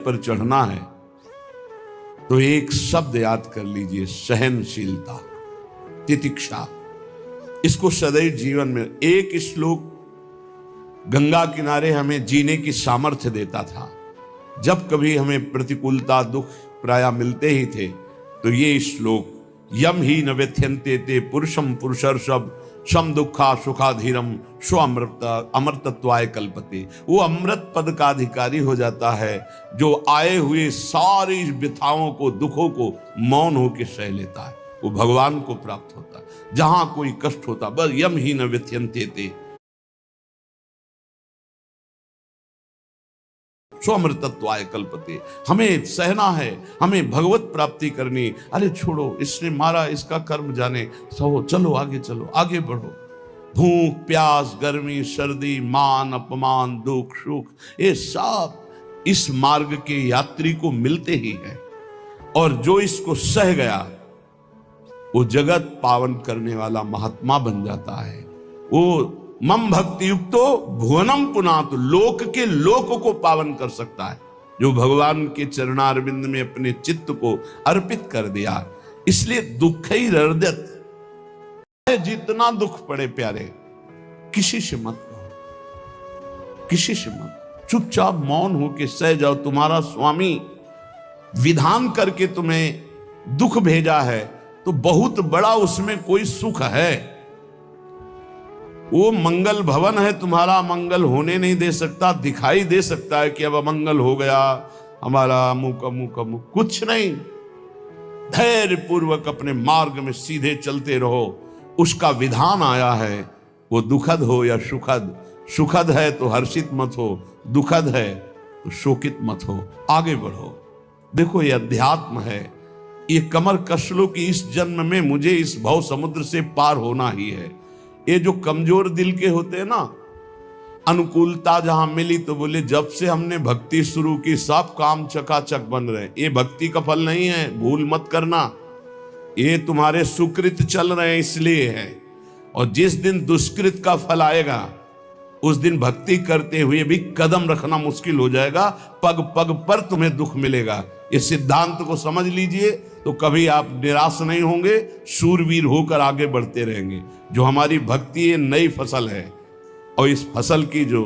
पर चढ़ना है तो एक शब्द याद कर लीजिए, सहनशीलता, तितिक्षा। इसको सदैव जीवन में एक श्लोक गंगा किनारे हमें जीने की सामर्थ्य देता था। जब कभी हमें प्रतिकूलता दुख प्राय मिलते ही थे तो ये श्लोक, यम ही न व्यथ्यन्ते ते पुरुषम पुरुषर्षभ सम दुखा सुखाधीरम स्व अमृतत्वाय कल्पते। वो अमृत पद का अधिकारी हो जाता है जो आए हुए सारी व्यथाओं को दुखों को मौन होकर सह लेता है, वो भगवान को प्राप्त होता है। जहां कोई कष्ट होता बस यम ही न व्यथ्यन्ते ते स्वमृतत्वाय कल्पते। हमें सहना है, हमें भगवत प्राप्ति करनी। अरे छोड़ो, इसने मारा, इसका कर्म जाने, सहो, चलो आगे, चलो आगे बढ़ो। भूख प्यास गर्मी सर्दी मान अपमान दुख सुख, ये सब इस मार्ग के यात्री को मिलते ही है। और जो इसको सह गया वो जगत पावन करने वाला महात्मा बन जाता है। वो मम भक्ति युक्तो भुवनम पुनातु, लोक के लोक को पावन कर सकता है जो भगवान के चरणारविंद में अपने चित्त को अर्पित कर दिया। इसलिए दुख ही हृदयत, जितना दुख पड़े प्यारे, किसी से मत कहो, किसी से मत, चुपचाप मौन होके सह जाओ। तुम्हारा स्वामी विधान करके तुम्हें दुख भेजा है तो बहुत बड़ा उसमें कोई सुख है। वो मंगल भवन है, तुम्हारा मंगल होने नहीं दे सकता। दिखाई दे सकता है कि अब अमंगल हो गया हमारा, अमुक अमुक अमुक, कुछ नहीं। धैर्य पूर्वक अपने मार्ग में सीधे चलते रहो। उसका विधान आया है, वो दुखद हो या सुखद, सुखद है तो हर्षित मत हो, दुखद है तो शोकित मत हो, आगे बढ़ो। देखो ये अध्यात्म है, ये कमर कस लो कि इस जन्म में मुझे इस भव समुद्र से पार होना ही है। ये जो कमजोर दिल के होते हैं ना, अनुकूलता जहां मिली तो बोले जब से हमने भक्ति शुरू की सब काम चकाचक बन रहे। ये भक्ति का फल नहीं है, भूल मत करना। ये तुम्हारे सुकृत चल रहे हैं इसलिए है। और जिस दिन दुष्कृत का फल आएगा उस दिन भक्ति करते हुए भी कदम रखना मुश्किल हो जाएगा, पग पग पर तुम्हें दुख मिलेगा। इस सिद्धांत को समझ लीजिए तो कभी आप निराश नहीं होंगे, शूरवीर होकर आगे बढ़ते रहेंगे। जो हमारी भक्ति ये नई फसल है और इस फसल की जो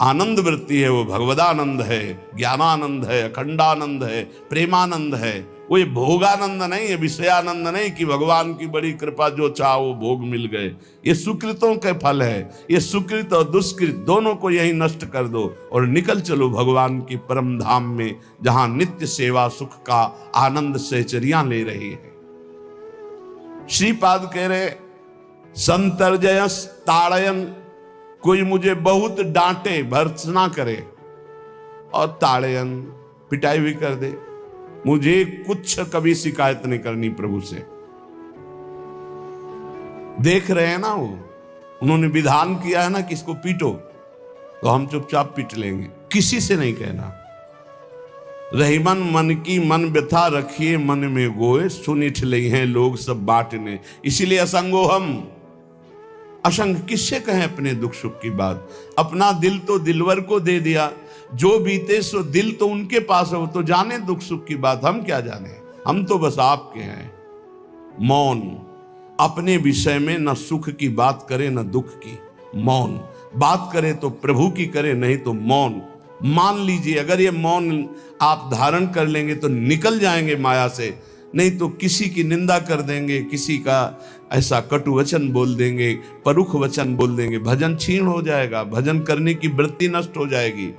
आनंद वृत्ति है वो भगवदानंद है, ज्ञानानंद है, अखंडानंद है, प्रेमानंद है। वो ये भोगानंद नहीं है, विषयानंद नहीं कि भगवान की बड़ी कृपा जो चाह वो भोग मिल गए। ये सुकृतों के फल है। ये सुकृत और दुष्कृत दोनों को यही नष्ट कर दो और निकल चलो भगवान की परम धाम में, जहां नित्य सेवा सुख का आनंद सहचरियां ले रही है। श्रीपाद कह रहे, संतर्जयस ताड़यन, कोई मुझे बहुत डांटे भर्त्सना करे और ताड़यन पिटाई भी कर दे, मुझे कुछ कभी शिकायत नहीं करनी प्रभु से। देख रहे हैं ना, वो उन्होंने विधान किया है ना कि इसको पीटो, तो हम चुपचाप पीट लेंगे, किसी से नहीं कहना। रहीमन मन की मन व्यथा रखिए मन में गोए, सुनिठ ले हैं लोग सब बांटने। इसीलिए असंगो हम, असंग किससे कहें अपने दुख सुख की बात। अपना दिल तो दिलवर को दे दिया, जो बीते सो दिल तो उनके पास है, वो तो जाने दुख सुख की बात, हम क्या जाने। हम तो बस आपके हैं। मौन, अपने विषय में न सुख की बात करे न दुख की, मौन। बात करे तो प्रभु की करे, नहीं तो मौन। मान लीजिए अगर ये मौन आप धारण कर लेंगे तो निकल जाएंगे माया से, नहीं तो किसी की निंदा कर देंगे, किसी का ऐसा कटु वचन बोल देंगे, परुख वचन बोल देंगे, भजन छीण हो जाएगा, भजन करने की वृत्ति नष्ट हो जाएगी।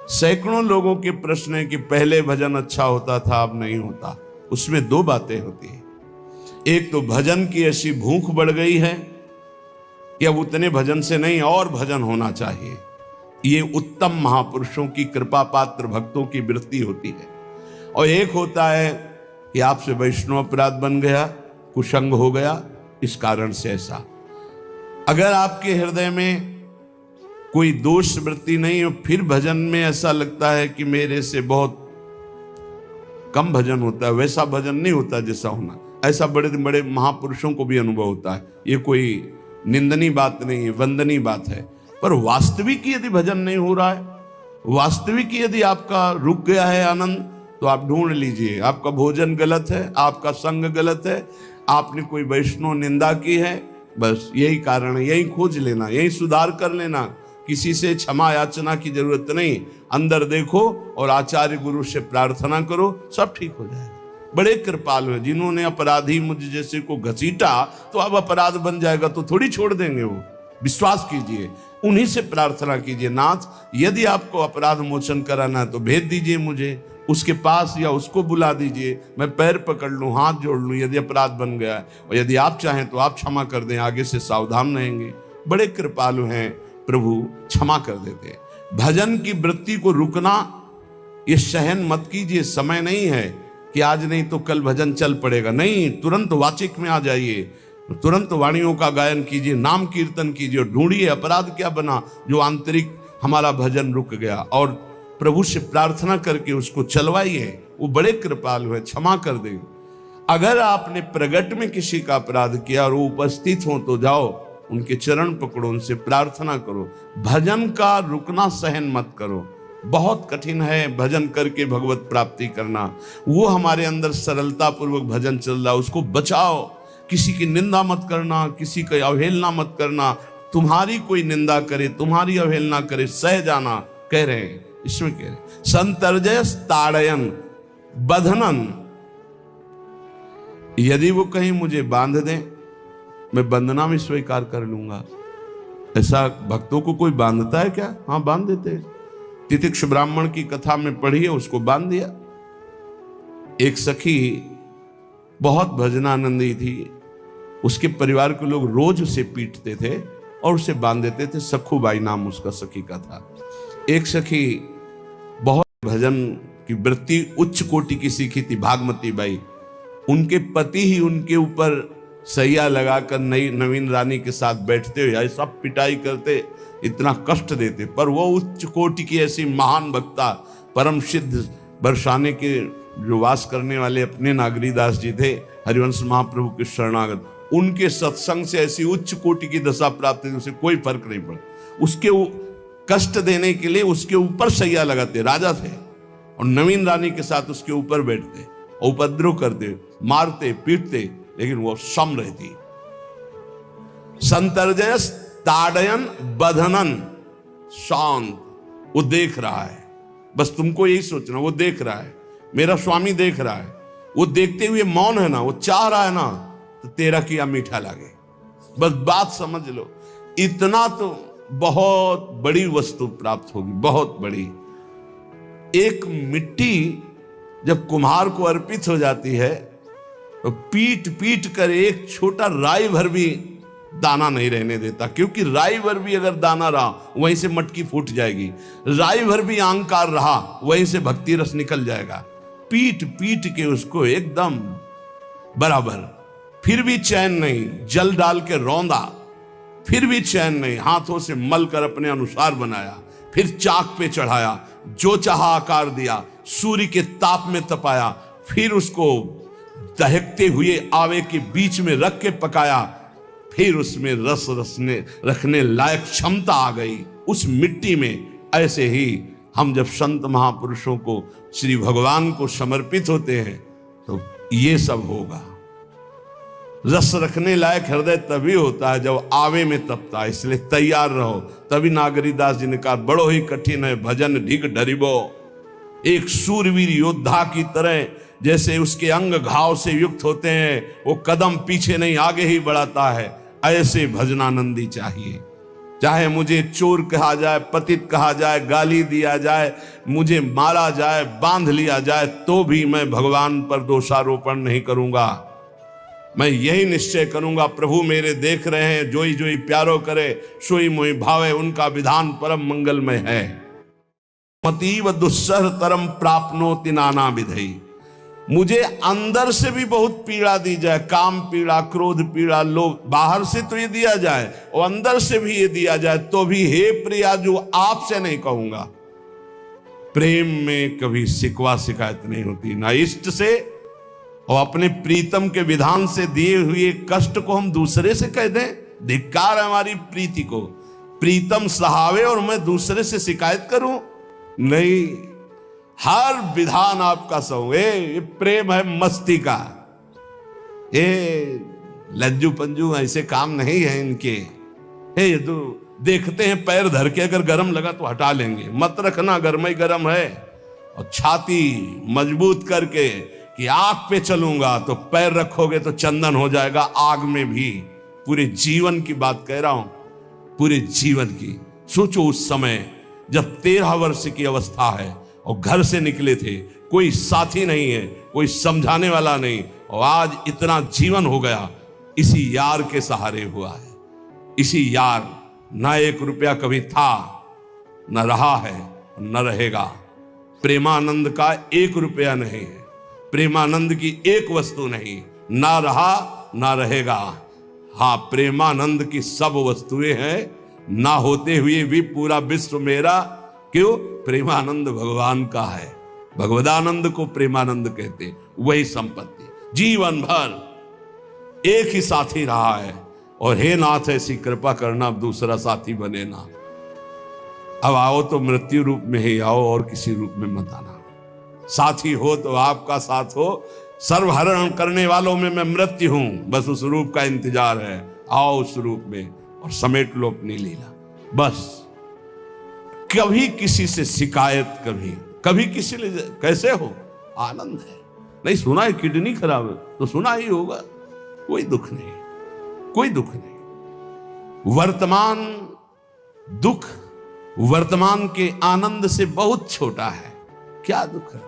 सैकड़ों लोगों के प्रश्न है कि पहले भजन अच्छा होता था अब नहीं होता। उसमें दो बातें होती है, एक तो भजन की ऐसी भूख बढ़ गई है कि अब उतने भजन से नहीं और भजन होना चाहिए। ये उत्तम महापुरुषों की कृपा पात्र भक्तों की वृत्ति होती है। और एक होता है कि आपसे वैष्णव अपराध बन गया, कुसंग हो गया, इस कारण से ऐसा। अगर आपके हृदय में कोई दोष वृत्ति नहीं हो, फिर भजन में ऐसा लगता है कि मेरे से बहुत कम भजन होता है, वैसा भजन नहीं होता जैसा होना। ऐसा बड़े बड़े महापुरुषों को भी अनुभव होता है। ये कोई निंदनीय बात नहीं है, वंदनीय बात है। पर वास्तविक यदि भजन नहीं हो रहा है वास्तविक यदि आपका रुक गया है आनंद, तो आप ढूंढ लीजिए। आपका भोजन गलत है, आपका संग गलत है, आपने कोई वैष्णव निंदा की है, बस यही कारण है। यही खोज लेना, यही सुधार कर लेना। किसी से क्षमा याचना की जरूरत नहीं। अंदर देखो और आचार्य गुरु से प्रार्थना करो, सब ठीक हो जाएगा। बड़े कृपालु हैं। जिन्होंने अपराधी मुझ जैसे को घसीटा तो अब अपराध बन जाएगा तो थोड़ी छोड़ देंगे वो। विश्वास कीजिए, उन्हीं से प्रार्थना कीजिए, नाथ यदि आपको अपराध मोचन कराना है तो भेज दीजिए मुझे उसके पास, या उसको बुला दीजिए, मैं पैर पकड़ लूं, हाथ जोड़ लूं यदि अपराध बन गया है, और यदि आप चाहें तो आप क्षमा कर दें, आगे से सावधान रहेंगे। बड़े कृपालु हैं प्रभु, क्षमा कर देते हैं। भजन की वृत्ति को रुकना ये सहन मत कीजिए। समय नहीं है कि आज नहीं तो कल भजन चल पड़ेगा, नहीं, तुरंत वाचिक में आ जाइए, तुरंत वाणियों का गायन कीजिए, नाम कीर्तन कीजिए और ढूंढिए अपराध क्या बना जो आंतरिक हमारा भजन रुक गया, और प्रभु से प्रार्थना करके उसको चलवाइए। वो बड़े कृपालु है, क्षमा कर देंगे। अगर आपने प्रगट में किसी का अपराध किया और वो उपस्थित हो तो जाओ, उनके चरण पकड़ो, उनसे प्रार्थना करो। भजन का रुकना सहन मत करो। बहुत कठिन है भजन करके भगवत प्राप्ति करना। वो हमारे अंदर सरलता पूर्वक भजन चल रहा, उसको बचाओ। किसी की निंदा मत करना, किसी की अवहेलना मत करना। तुम्हारी कोई निंदा करे, तुम्हारी अवहेलना करे, सह जाना कह रहे हैं, इसमें कह रहे संतर्जय ताड़यन बंधनन। यदि वो कहीं मुझे बांध दें, मैं बंधना में स्वीकार कर लूंगा। ऐसा भक्तों को कोई बांधता है क्या? हाँ, बांध देते हैं। तितिक्ष ब्राह्मण की कथा में पढ़िए, उसको बांध दिया। एक सखी बहुत भजनानंदी थी, उसके परिवार के लोग रोज उसे पीटते थे और उसे बांध देते थे। सखूबाई नाम उसका सखी का था। एक सखी बहुत भजन की वृत्ति उच्च कोटि की सीखी थी, भागमती बाई। उनके पति ही उनके ऊपर सैया लगाकर नवीन रानी के साथ बैठते हुए सब पिटाई करते, इतना कष्ट देते, पर वो उच्च कोटि की ऐसी महान वक्ता, परम सिद्ध बरसाने के जो वास करने वाले अपने नागरीदास जी थे, हरिवंश महाप्रभु के शरणागत, उनके सत्संग से ऐसी उच्च कोटि की दशा प्राप्त हुई, उसे कोई फर्क नहीं पड़ा। उसके कष्ट देने के लिए उसके ऊपर सैया लगाते, राजा थे, और नवीन रानी के साथ उसके ऊपर बैठते, उपद्रव करते, मारते पीटते, लेकिन वो सम रहती। संतर्जय ताड़यन बंधनन, शांत। वो देख रहा है, बस तुमको यही सोचना, वो देख रहा है, मेरा स्वामी देख रहा है। वो देखते हुए मौन है ना, वो चाह रहा है ना तो तेरा किया मीठा लगे, बस बात समझ लो। इतना तो बहुत बड़ी वस्तु प्राप्त होगी, बहुत बड़ी। एक मिट्टी जब कुम्हार को अर्पित हो जाती है तो पीट पीट कर एक छोटा राई भर भी दाना नहीं रहने देता, क्योंकि राई भर भी अगर दाना रहा वहीं से मटकी फूट जाएगी, राई भर भी अहंकार रहा वहीं से भक्ति रस निकल जाएगा। पीट पीट के उसको एकदम बराबर, फिर भी चैन नहीं, जल डाल के रौंदा, फिर भी चैन नहीं, हाथों से मल कर अपने अनुसार बनाया, फिर चाक पे चढ़ाया, जो चाहा आकार दिया, सूर्य के ताप में तपाया, फिर उसको दहकते हुए आवे के बीच में रख के पकाया, फिर उसमें रस रखने लायक क्षमता आ गई उस मिट्टी में। ऐसे ही हम जब संत महापुरुषों को, श्री भगवान को समर्पित होते हैं तो ये सब होगा। रस रखने लायक हृदय तभी होता है जब आवे में तपता है, इसलिए तैयार रहो। तभी नागरीदास जी ने कहा, बड़ो ही कठिन है भजन ढिग डरिबो। एक सूरवीर योद्धा की तरह जैसे उसके अंग घाव से युक्त होते हैं, वो कदम पीछे नहीं आगे ही बढ़ाता है, ऐसे भजनानंदी चाहिए। चाहे मुझे चोर कहा जाए, पतित कहा जाए, गाली दिया जाए, मुझे मारा जाए, बांध लिया जाए, तो भी मैं भगवान पर दोषारोपण नहीं करूंगा। मैं यही निश्चय करूंगा, प्रभु मेरे देख रहे हैं, जोई जोई प्यारो करे सोई मोई भावे, उनका विधान परम मंगलमय है। मतीव दुस्सह तरम प्राप्नोति नाना विधई। मुझे अंदर से भी बहुत पीड़ा दी जाए, काम पीड़ा, क्रोध पीड़ा, लोभ, बाहर से तो ये दिया जाए और अंदर से भी ये दिया जाए, तो भी हे प्रिया जो आपसे नहीं कहूंगा। प्रेम में कभी शिकवा शिकायत नहीं होती, ना इष्ट से और अपने प्रीतम के विधान से दिए हुए कष्ट को हम दूसरे से कह दें। धिक्कार है हमारी प्रीति को। प्रीतम सहावे और मैं दूसरे से शिकायत करूं, नहीं, हर विधान आपका सो। ये प्रेम है मस्ती का, ये लज्जू पंजू ऐसे काम नहीं है इनके। ये तो देखते हैं पैर धर के, अगर गर्म लगा तो हटा लेंगे, मत रखना गर्म ही गर्म है। और छाती मजबूत करके कि आग पे चलूंगा, तो पैर रखोगे तो चंदन हो जाएगा आग में भी। पूरे जीवन की बात कह रहा हूं, पूरे जीवन की। सोचो उस समय जब 13 वर्ष की अवस्था है और घर से निकले थे, कोई साथी नहीं है, कोई समझाने वाला नहीं, और आज इतना जीवन हो गया इसी यार के सहारे हुआ है। इसी यार, ना 1 रुपया कभी था, न रहा है, न रहेगा। प्रेमानंद का 1 रुपया नहीं है, प्रेमानंद की एक वस्तु नहीं, ना रहा ना रहेगा। हाँ, प्रेमानंद की सब वस्तुएं हैं, ना होते हुए भी पूरा विश्व मेरा। क्यों? प्रेमानंद भगवान का है। भगवदानंद को प्रेमानंद कहते। वही संपत्ति जीवन भर एक ही साथी रहा है। और हे नाथ, ऐसी कृपा करना, अब दूसरा साथी बने ना। अब आओ तो मृत्यु रूप में ही आओ, और किसी रूप में मत आना। साथी हो तो आपका साथ हो। सर्वहरण करने वालों में मैं मृत्यु हूं, बस उस रूप का इंतजार है। आओ उस रूप में और समेट लो अपनी लीला। बस कभी किसी से शिकायत, कभी किसी ने कैसे हो, आनंद है। नहीं सुना है किडनी खराब है, तो सुना ही होगा, कोई दुख नहीं, कोई दुख नहीं। वर्तमान दुख वर्तमान के आनंद से बहुत छोटा है। क्या दुख है?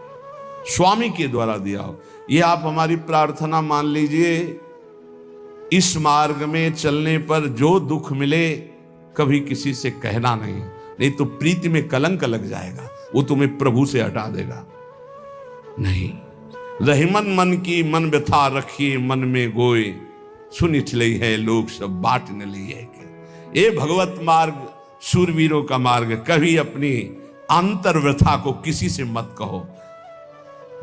स्वामी के द्वारा दिया हो। ये आप हमारी प्रार्थना मान लीजिए, इस मार्ग में चलने पर जो दुख मिले कभी किसी से कहना नहीं, नहीं तो प्रीति में कलंक लग जाएगा, वो तुम्हें प्रभु से हटा देगा। नहीं, रहीमन मन की मन व्यथा रखिए मन में गोए, सुनिठ लई है लोग सब बाट न ली है। ये भगवत मार्ग शूरवीरों का मार्ग। कभी अपनी अंतर व्यथा को किसी से मत कहो।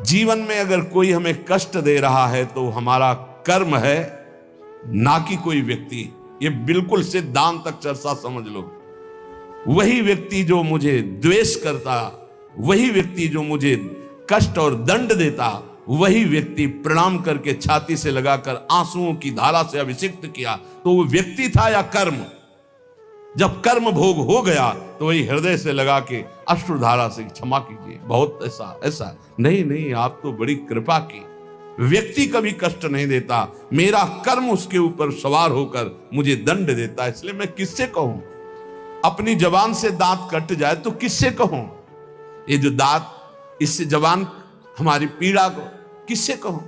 जीवन में अगर कोई हमें कष्ट दे रहा है तो हमारा कर्म है, ना कि कोई व्यक्ति। ये बिल्कुल सिद्धांत तक चर्चा समझ लो। वही व्यक्ति जो मुझे द्वेष करता, वही व्यक्ति जो मुझे कष्ट और दंड देता, वही व्यक्ति प्रणाम करके छाती से लगाकर आंसुओं की धारा से अभिषिक्त किया, तो वो व्यक्ति था या कर्म? जब कर्म भोग हो गया तो वही हृदय से लगा के अश्रुधारा से क्षमा कीजिए, बहुत ऐसा नहीं, आप तो बड़ी कृपा की। व्यक्ति कभी कष्ट नहीं देता, मेरा कर्म उसके ऊपर सवार होकर मुझे दंड देता है। इसलिए मैं किससे कहूं? अपनी जबान से दांत कट जाए तो किससे कहूं? ये जो दांत, इससे जबान हमारी पीड़ा को किससे कहूं?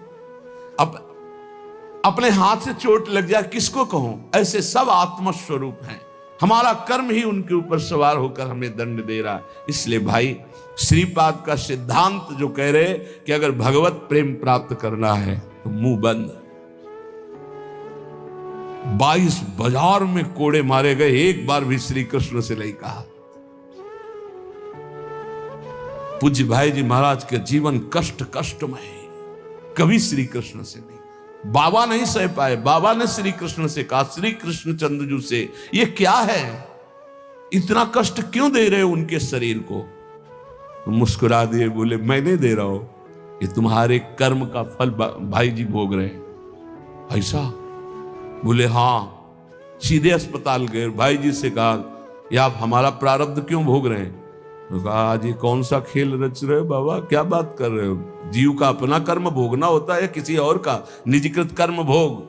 अब अपने हाथ से चोट लग जाए किसको कहूं? ऐसे सब आत्मस्वरूप हैं। हमारा कर्म ही उनके ऊपर सवार होकर हमें दंड दे रहा है। इसलिए भाई, श्रीपाद का सिद्धांत जो कह रहे कि अगर भगवत प्रेम प्राप्त करना है तो मुंह बंद। 22 बाजार में कोड़े मारे गए, एक बार भी श्री कृष्ण से नहीं कहा। पूज्य भाई जी महाराज का जीवन कष्टमय, कभी श्री कृष्ण से नहीं। बाबा नहीं सह पाए, बाबा ने श्री कृष्ण से कहा, श्री कृष्ण चंद्रजू से, ये क्या है, इतना कष्ट क्यों दे रहे हो उनके शरीर को? तो मुस्कुरा दिए, बोले मैं नहीं दे रहा हूं, ये तुम्हारे कर्म का फल भाई जी भोग रहे हैं। ऐसा? बोले हाँ। सीधे अस्पताल गए, भाई जी से कहा, ये आप हमारा प्रारब्ध क्यों भोग रहे हैं? तो कहा, आज ये कौन सा खेल रच रहे हो बाबा, क्या बात कर रहे हो? जीव का अपना कर्म भोगना होता है, किसी और का निजीकृत कर्म भोग?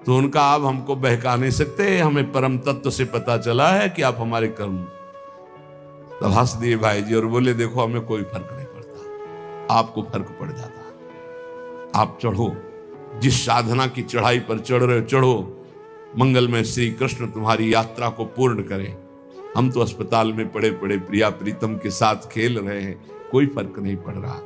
तो उनका आप हमको बहका नहीं सकते, हमें परम तत्व से पता चला है कि आप हमारे कर्म। तब हंस दिए भाई जी और बोले, देखो हमें कोई फर्क नहीं पड़ता, आपको फर्क पड़ जाता। आप चढ़ो, जिस साधना की चढ़ाई पर चढ़ रहे हो चढ़ो, मंगलमय श्री कृष्ण तुम्हारी यात्रा को पूर्ण करें। हम तो अस्पताल में पड़े पड़े प्रिया प्रीतम के साथ खेल रहे हैं, कोई फर्क नहीं पड़ रहा।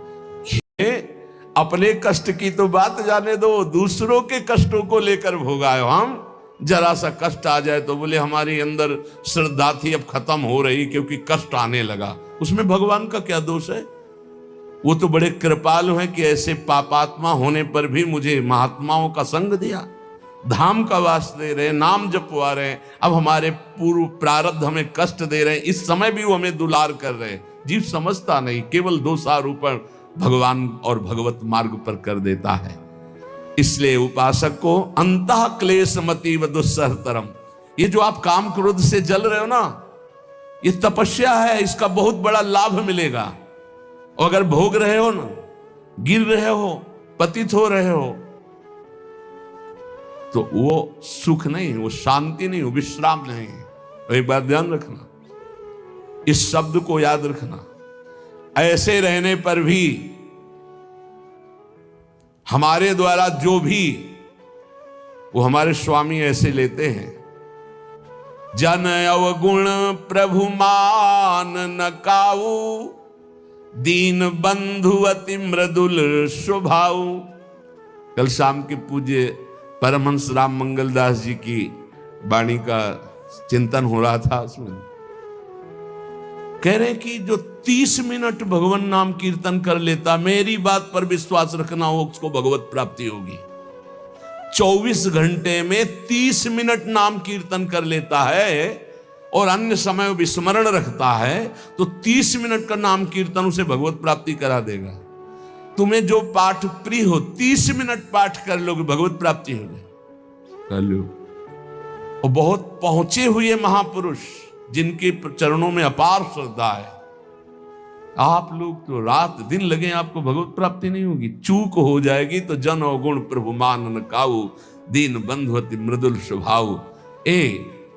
अपने कष्ट की तो बात जाने दो, दूसरों के कष्टों को लेकर भोगाए। हम जरा सा कष्ट आ जाए तो बोले हमारी अंदर श्रद्धा थी अब खत्म हो रही क्योंकि कष्ट आने लगा। उसमें भगवान का क्या दोष है? वो तो बड़े कृपालु हैं कि ऐसे पापात्मा होने पर भी मुझे महात्माओं का संग दिया, धाम का वास दे रहे, नाम जपवा रहे हैं। अब हमारे पूर्व प्रारब्ध हमें कष्ट दे रहे हैं, इस समय भी वो हमें दुलार कर रहे हैं। जीव समझता नहीं, केवल दोषारोपण भगवान और भगवत मार्ग पर कर देता है। इसलिए उपासक को अंतः क्लेश मति व दुस्सहतरम, ये जो आप काम क्रोध से जल रहे हो ना, ये तपस्या है, इसका बहुत बड़ा लाभ मिलेगा। और अगर भोग रहे हो ना, गिर रहे हो, पतित हो रहे हो, तो वो सुख नहीं, वो शांति नहीं, वो विश्राम नहीं है। तो एक बात ध्यान रखना, इस शब्द को याद रखना। ऐसे रहने पर भी हमारे द्वारा जो भी, वो हमारे स्वामी ऐसे लेते हैं, जन अवगुण प्रभु मान न काऊ, दीन बंधु अति मृदुल स्वभाव। कल शाम के पूज्य परमहंस राम मंगलदास जी की वाणी का चिंतन हो रहा था, उसमें कह रहे कि जो 30 मिनट भगवान नाम कीर्तन कर लेता, मेरी बात पर विश्वास रखना हो, उसको भगवत प्राप्ति होगी। 24 घंटे में 30 मिनट नाम कीर्तन कर लेता है और अन्य समय विस्मरण रखता है, तो 30 मिनट का नाम कीर्तन उसे भगवत प्राप्ति करा देगा। तुम्हें जो पाठ प्रिय हो, 30 मिनट पाठ कर लोगे, भगवत प्राप्ति हो जाए, कर लो। और बहुत पहुंचे हुए महापुरुष जिनके चरणों में अपार श्रद्धा है, आप लोग तो रात दिन लगे, आपको भगवत प्राप्ति नहीं होगी। चूक हो जाएगी तो जन अवगुण प्रभु मान न काऊ, दीन बंधु अति मृदुल स्वभाव।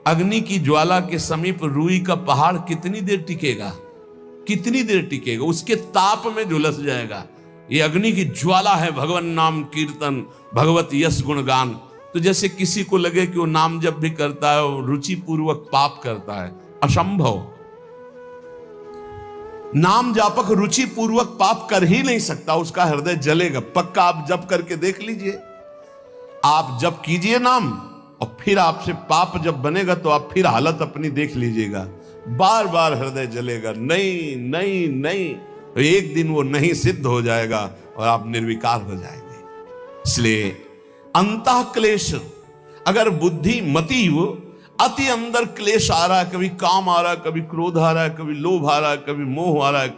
अग्नि की ज्वाला के समीप रुई का पहाड़ कितनी देर टिकेगा, कितनी देर टिकेगा, उसके ताप में झुलस जाएगा। ये अग्नि की ज्वाला है भगवान नाम कीर्तन, भगवत यश गुणगान। तो जैसे किसी को लगे कि वो नाम जब भी करता है वो रुचि पूर्वक पाप करता है, असंभव। नाम जापक रुचि पूर्वक पाप कर ही नहीं सकता, उसका हृदय जलेगा। पक्का आप जप करके देख लीजिए, आप जप कीजिए नाम, और फिर आपसे पाप जब बनेगा तो आप फिर हालत अपनी देख लीजिएगा, बार बार हृदय जलेगा, नहीं नहीं नहीं। तो एक दिन वो नहीं सिद्ध हो जाएगा और आप निर्विकार हो जाएंगे। इसलिए अंतः क्लेश, अगर बुद्धि मति वो अति अंदर क्लेश आ रहा है, कभी काम आ रहा है, कभी क्रोध आ रहा है, कभी लोभ आ रहा है, कभी मोह आ रहा है,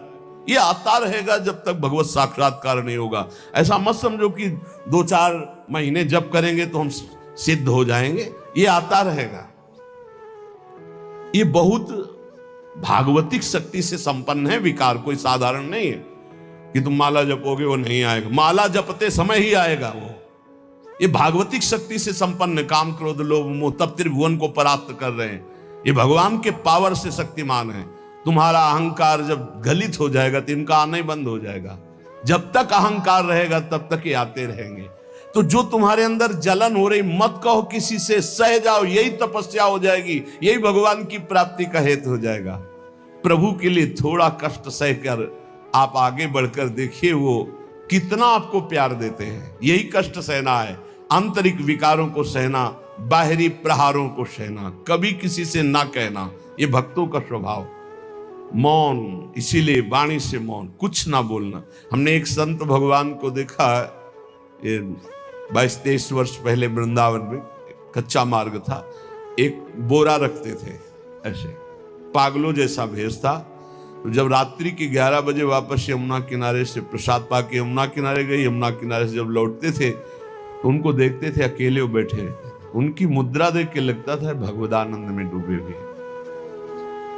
ये आता रहेगा जब तक भगवत साक्षात्कार नहीं होगा। ऐसा मत समझो कि 2-4 महीने जप करेंगे तो हम सिद्ध हो जाएंगे, ये आता रहेगा। ये बहुत भागवतिक शक्ति से संपन्न है विकार, कोई साधारण नहीं है कि तुम माला जपोगे वो नहीं आएगा, माला जपते समय ही आएगा वो। ये भागवतिक शक्ति से संपन्न, काम क्रोध लोभ मोह तब त्रिभुवन को परास्त कर रहे हैं। ये भगवान के पावर से शक्तिमान है। तुम्हारा अहंकार जब गलित हो जाएगा तो इनका आना ही बंद हो जाएगा। जब तक अहंकार रहेगा तब तक ये आते रहेंगे। तो जो तुम्हारे अंदर जलन हो रही, मत कहो किसी से, सह जाओ, यही तपस्या हो जाएगी, यही भगवान की प्राप्ति का हेतु हो जाएगा। प्रभु के लिए थोड़ा कष्ट सहकर आप आगे बढ़कर देखिए वो कितना आपको प्यार देते हैं। यही कष्ट सहना है, आंतरिक विकारों को सहना, बाहरी प्रहारों को सहना, कभी किसी से ना कहना, ये भक्तों का स्वभाव। मौन, इसीलिए वाणी से मौन, कुछ ना बोलना। हमने एक संत भगवान को देखा, ये 22-23 वर्ष पहले वृंदावन में कच्चा मार्ग था, एक बोरा रखते थे ऐसे, पागलों जैसा भेष था। तो जब रात्रि के 11 बजे वापस यमुना किनारे से प्रसाद पाके यमुना किनारे गए, यमुना किनारे से जब लौटते थे तो उनको देखते थे अकेले वो बैठे रहते थे। उनकी मुद्रा देख के लगता था भगवदानंद में डूबे हुए।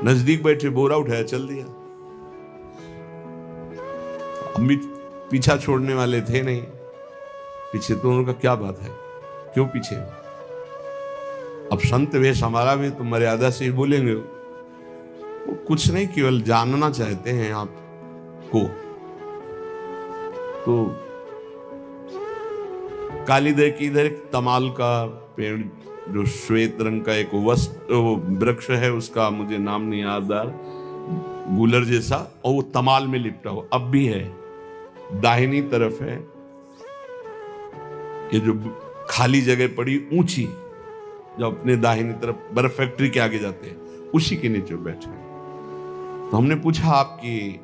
नजदीक बैठे, बोरा उठाया, चल दिया। अमित पीछा छोड़ने वाले थे नहीं पीछे, तो उनका क्या बात है, क्यों पीछे। अब संत वेश हमारा भी तो मर्यादा से ही बोलेंगे, वो कुछ नहीं, केवल जानना चाहते हैं आपको। तो कालीदय की इधर एक तमाल का पेड़, जो श्वेत रंग का एक वृक्ष है, उसका मुझे नाम नहीं याद आ रहा, गुलर जैसा, और वो तमाल में लिपटा हो, अब भी है, दाहिनी तरफ है। ये जो खाली जगह पड़ी ऊंची, जो अपने दाहिनी तरफ बर्फ फैक्ट्री के आगे जाते हैं, उसी के नीचे बैठे। तो हमने पूछा, आपकी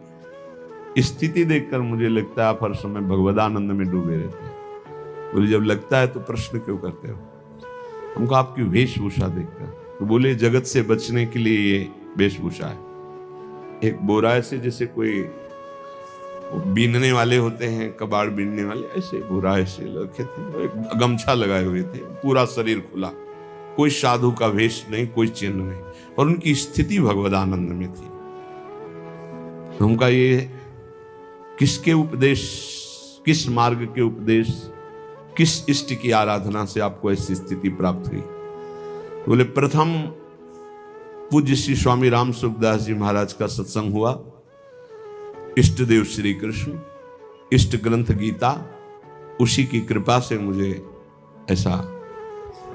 स्थिति देखकर मुझे लगता है आप हर समय भगवदानंद में डूबे रहते हैं। बोले, जब लगता है तो प्रश्न क्यों करते हो। हमको आपकी वेशभूषा देखकर, तो बोले जगत से बचने के लिए ये वेशभूषा है। एक बोरा ऐसे जैसे कोई बीनने वाले होते हैं, कबाड़ बीनने वाले, ऐसे बोरा ऐसे रखे थे, एक गमछा लगाए हुए थे, पूरा शरीर खुला, कोई साधु का वेश नहीं, कोई चिन्ह नहीं, और उनकी स्थिति भगवदानंद में थी। उनका ये किसके उपदेश, किस मार्ग के उपदेश, किस इष्ट की आराधना से आपको ऐसी स्थिति प्राप्त हुई? बोले प्रथम पूज्य श्री स्वामी राम सुखदास जी महाराज का सत्संग हुआ, इष्ट देव श्री कृष्ण, इष्ट ग्रंथ गीता, उसी की कृपा से मुझे ऐसा,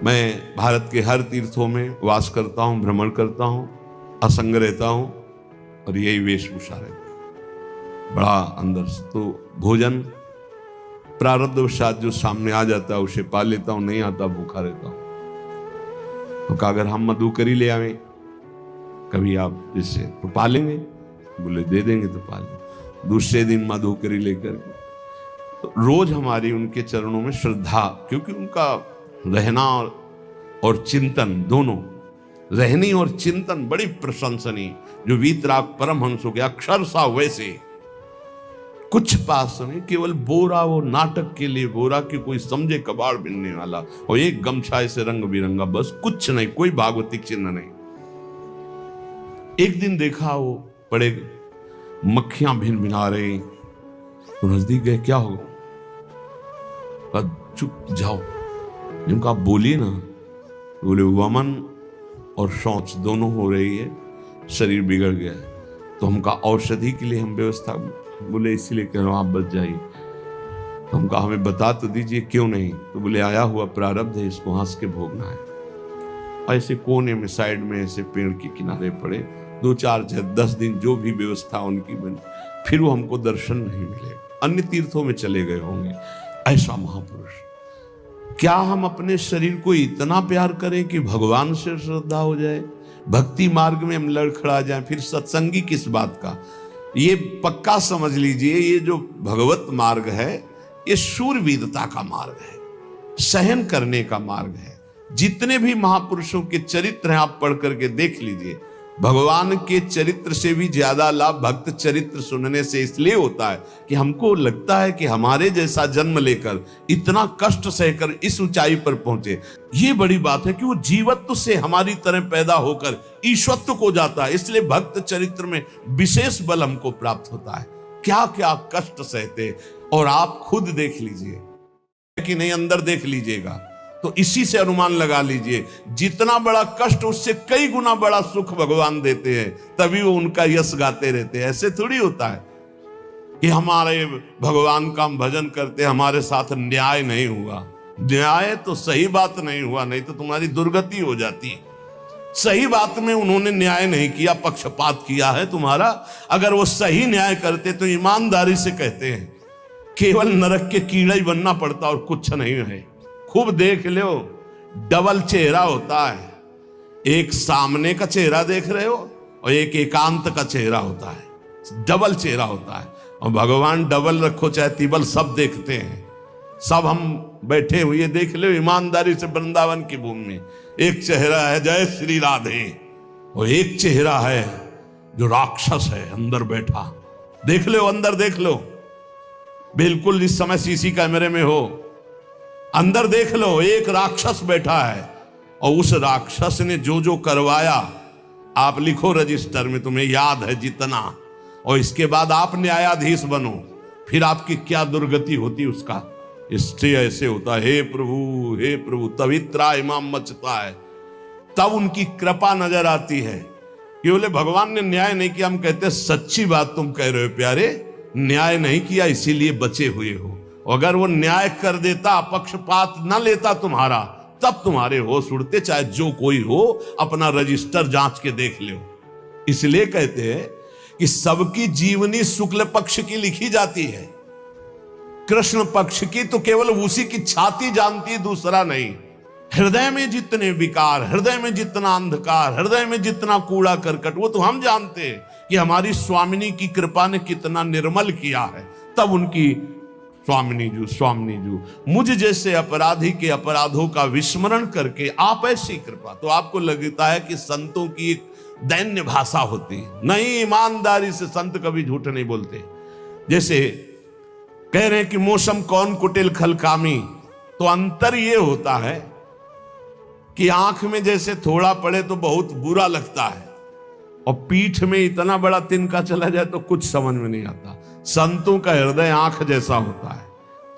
मैं भारत के हर तीर्थों में वास करता हूँ, भ्रमण करता हूँ, असंग रहता हूँ, और यही वेशभूषा रहती है। बड़ा अंदर से तो भोजन प्रारब्धवशात जो सामने आ जाता है उसे पा लेता हूँ, नहीं आता भूखा रहता हूँ। तो अगर हम मधुकरी ले आवे कभी आप इससे तो पालेंगे, बोले दे देंगे तो पालेंगे। दूसरे दिन मधुकरी लेकर के, तो रोज हमारी उनके चरणों में श्रद्धा, क्योंकि उनका रहना और चिंतन दोनों, रहनी और चिंतन बड़ी प्रशंसनीय, जो वीतराग परमहंसों के अक्षर सा वैसे, कुछ पास नहीं, केवल बोरा, वो नाटक के लिए बोरा कि कोई समझे कबाड़ बिनने वाला, और एक गमछा ऐसे रंग बिरंगा, बस कुछ नहीं, कोई भागवतिक चिन्ह नहीं। एक दिन देखा वो बड़े मक्खियां भिन भिना रही, तो नजदीक गए, क्या होगा? चुप जाओ, जिनको आप बोलिए ना, बोले वमन और शौच दोनों हो रही है, शरीर बिगड़ गया है, तो हमका औषधि के लिए हम व्यवस्था, बोले इसीलिए कह रहा हूं आप बच जाइए। तो हमका हमें बता तो दीजिए क्यों नहीं? तो बोले आया हुआ प्रारब्ध है, इसको हंस के भोगना है। ऐसे कोने में साइड में ऐसे पेड़ के किनारे पड़े, 2 4 10 दिन जो भी व्यवस्था उनकी बनी, फिर वो हमको दर्शन नहीं मिले, अन्य तीर्थों में चले गए होंगे। ऐसा महापुरुष, क्या हम अपने शरीर को इतना प्यार करें कि भगवान से श्रद्धा हो जाए, भक्ति मार्ग में हम लड़खड़ा जाए, फिर सत्संगी किस बात का? ये पक्का समझ लीजिए, ये जो भगवत मार्ग है ये शूरवीरता का मार्ग है, सहन करने का मार्ग है। जितने भी महापुरुषों के चरित्र हैं आप पढ़ करके देख लीजिए, भगवान के चरित्र से भी ज्यादा लाभ भक्त चरित्र सुनने से इसलिए होता है कि हमको लगता है कि हमारे जैसा जन्म लेकर इतना कष्ट सहकर इस ऊंचाई पर पहुंचे, ये बड़ी बात है कि वो जीवत्व से हमारी तरह पैदा होकर ईश्वत्व को जाता है। इसलिए भक्त चरित्र में विशेष बल हमको प्राप्त होता है। क्या क्या कष्ट सहते, और आप खुद देख लीजिए कि नहीं, अंदर देख लीजिएगा तो इसी से अनुमान लगा लीजिए, जितना बड़ा कष्ट उससे कई गुना बड़ा सुख भगवान देते हैं, तभी वो उनका यश गाते रहते हैं। ऐसे थोड़ी होता है कि हमारे भगवान का हम भजन करते, हमारे साथ न्याय नहीं हुआ। न्याय तो सही बात नहीं हुआ, नहीं तो तुम्हारी दुर्गति हो जाती। सही बात में उन्होंने न्याय नहीं किया, पक्षपात किया है तुम्हारा। अगर वो सही न्याय करते तो ईमानदारी से कहते हैं केवल नरक के कीड़ा ही बनना पड़ता और कुछ नहीं है। खूब देख लो, डबल चेहरा होता है, एक सामने का चेहरा देख रहे हो और एक एकांत का चेहरा होता है, डबल चेहरा होता है। और भगवान डबल रखो चाहे तिबल, सब देखते हैं। सब हम बैठे हुए देख लो ईमानदारी से वृंदावन की भूमि में, एक चेहरा है जय श्री राधे, और एक चेहरा है जो राक्षस है अंदर बैठा। देख लो, अंदर देख लो, बिल्कुल इस समय सीसी कैमरे में हो, अंदर देख लो, एक राक्षस बैठा है, और उस राक्षस ने जो जो करवाया आप लिखो रजिस्टर में, तुम्हें याद है जितना, और इसके बाद आप न्यायाधीश बनो, फिर आपकी क्या दुर्गति होती उसका। इससे ऐसे होता है, हे प्रभु, तभी त्राहिमाम मचता है, तब उनकी कृपा नजर आती है कि बोले भगवान ने न्याय नहीं किया। हम कहते सच्ची बात तुम कह रहे हो प्यारे, न्याय नहीं किया इसीलिए बचे हुए हो। अगर वो न्याय कर देता, पक्षपात न लेता तुम्हारा, तब तुम्हारे होश उड़ते, चाहे जो कोई हो, अपना रजिस्टर जांच के देख लो। इसलिए कहते हैं कि सबकी जीवनी शुक्ल पक्ष की लिखी जाती है, कृष्ण पक्ष की तो केवल उसी की छाती जानती, दूसरा नहीं। हृदय में जितने विकार, हृदय में जितना अंधकार, हृदय में जितना कूड़ा करकट, वो तो हम जानते हैं कि हमारी स्वामिनी की कृपा ने कितना निर्मल किया है। तब उनकी स्वामिनी जू मुझ जैसे अपराधी के अपराधों का विस्मरण करके आप ऐसी कृपा, तो आपको लगता है कि संतों की एक दैन्य भाषा होती। नहीं, ईमानदारी से संत कभी झूठ नहीं बोलते। जैसे कह रहे हैं कि मौसम कौन कुटिल खलकामी, तो अंतर ये होता है कि आंख में जैसे थोड़ा पड़े तो बहुत बुरा लगता है, और पीठ में इतना बड़ा तिनका चला जाए तो कुछ समझ में नहीं आता। संतों का हृदय आंख जैसा होता है,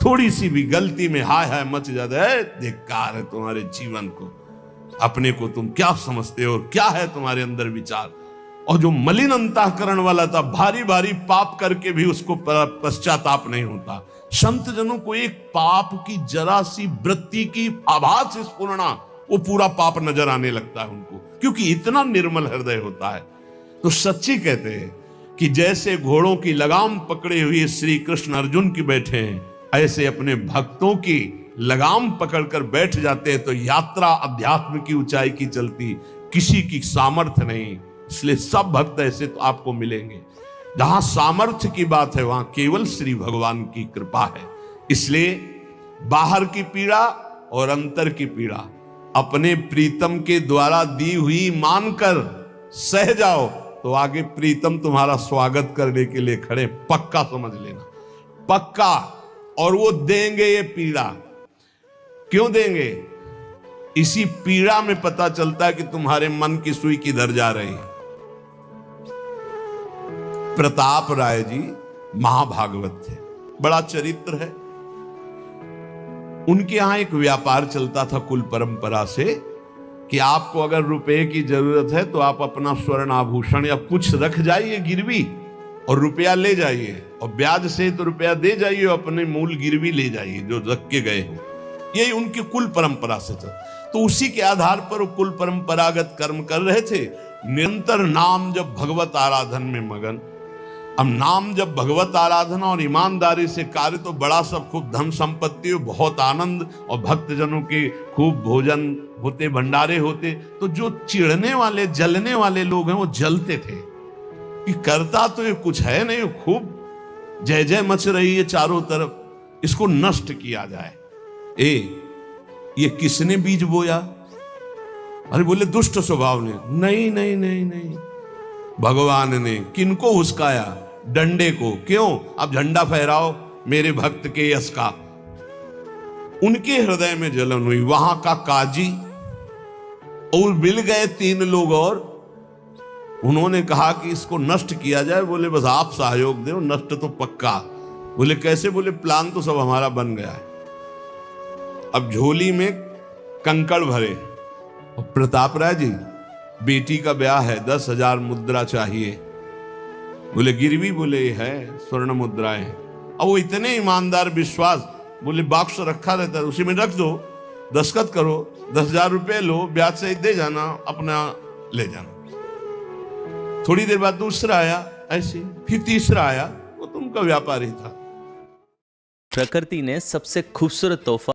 थोड़ी सी भी गलती में हाय हाय मच जाता है, धिक्कार है तुम्हारे जीवन को, अपने को तुम क्या समझते हो, क्या है तुम्हारे अंदर विचार। और जो मलिन अंतःकरण वाला था, भारी भारी पाप करके भी उसको पश्चाताप नहीं होता। संत जनों को एक पाप की जरा सी वृत्ति की आभास स्फुरना, वो पूरा पाप नजर आने लगता है उनको, क्योंकि इतना निर्मल हृदय होता है। तो सच्ची कहते हैं कि जैसे घोड़ों की लगाम पकड़े हुए श्री कृष्ण अर्जुन की बैठे हैं, ऐसे अपने भक्तों की लगाम पकड़कर बैठ जाते हैं, तो यात्रा अध्यात्म की ऊंचाई की चलती, किसी की सामर्थ्य नहीं। इसलिए सब भक्त ऐसे तो आपको मिलेंगे। जहां सामर्थ्य की बात है वहां केवल श्री भगवान की कृपा है। इसलिए बाहर की पीड़ा और अंतर की पीड़ा अपने प्रीतम के द्वारा दी हुई मानकर सह जाओ, तो आगे प्रीतम तुम्हारा स्वागत करने के लिए खड़े, पक्का समझ लेना, पक्का। और वो देंगे ये पीड़ा। क्यों देंगे? इसी पीड़ा में पता चलता है कि तुम्हारे मन की सुई किधर जा रही है। प्रताप राय जी महाभागवत थे, बड़ा चरित्र है। उनके यहां एक व्यापार चलता था कुल परंपरा से कि आपको अगर रुपए की जरूरत है तो आप अपना स्वर्ण आभूषण या कुछ रख जाइए गिरवी, और रुपया ले जाइए, और ब्याज से तो रुपया दे जाइए, अपने मूल गिरवी ले जाइए जो रख के गए हो। यही उनकी कुल परंपरा से था। तो उसी के आधार पर वो कुल परंपरागत कर्म कर रहे थे। निरंतर नाम जब भगवत आराधन में मगन। अब नाम जब भगवत आराधना और ईमानदारी से कार्य, तो बड़ा सब खूब धन संपत्ति, बहुत आनंद, और भक्तजनों के खूब भोजन होते, भंडारे होते। तो जो चिढ़ने वाले जलने वाले लोग हैं वो जलते थे कि करता तो ये कुछ है नहीं, खूब जय जय मच रही है चारों तरफ, इसको नष्ट किया जाए। ये किसने बीज बोया? अरे बोले दुष्ट स्वभाव ने। नहीं नहीं नहीं नहीं, भगवान ने। किनको हुस्काया? डंडे को। क्यों? अब झंडा फहराओ मेरे भक्त के यश का। उनके हृदय में जलन हुई। वहां का काजी और मिल गए 3 लोग, और उन्होंने कहा कि इसको नष्ट किया जाए। बोले बस आप सहयोग दो, नष्ट तो पक्का। बोले कैसे? बोले प्लान तो सब हमारा बन गया है। अब झोली में कंकड़ भरे, और प्रताप राय जी बेटी का ब्याह है, 10,000 मुद्रा चाहिए। बोले गिरवी? बोले है स्वर्ण मुद्राएं। अब वो इतने ईमानदार, विश्वास, बोले बॉक्स रखा रहता है, उसी में रख दो, दस्तखत करो, 10,000 रुपए लो, ब्याज से दे जाना, अपना ले जाना। थोड़ी देर बाद दूसरा आया ऐसे, फिर तीसरा आया, वो तो उनका व्यापार ही था। प्रकृति ने सबसे खूबसूरत तोहफा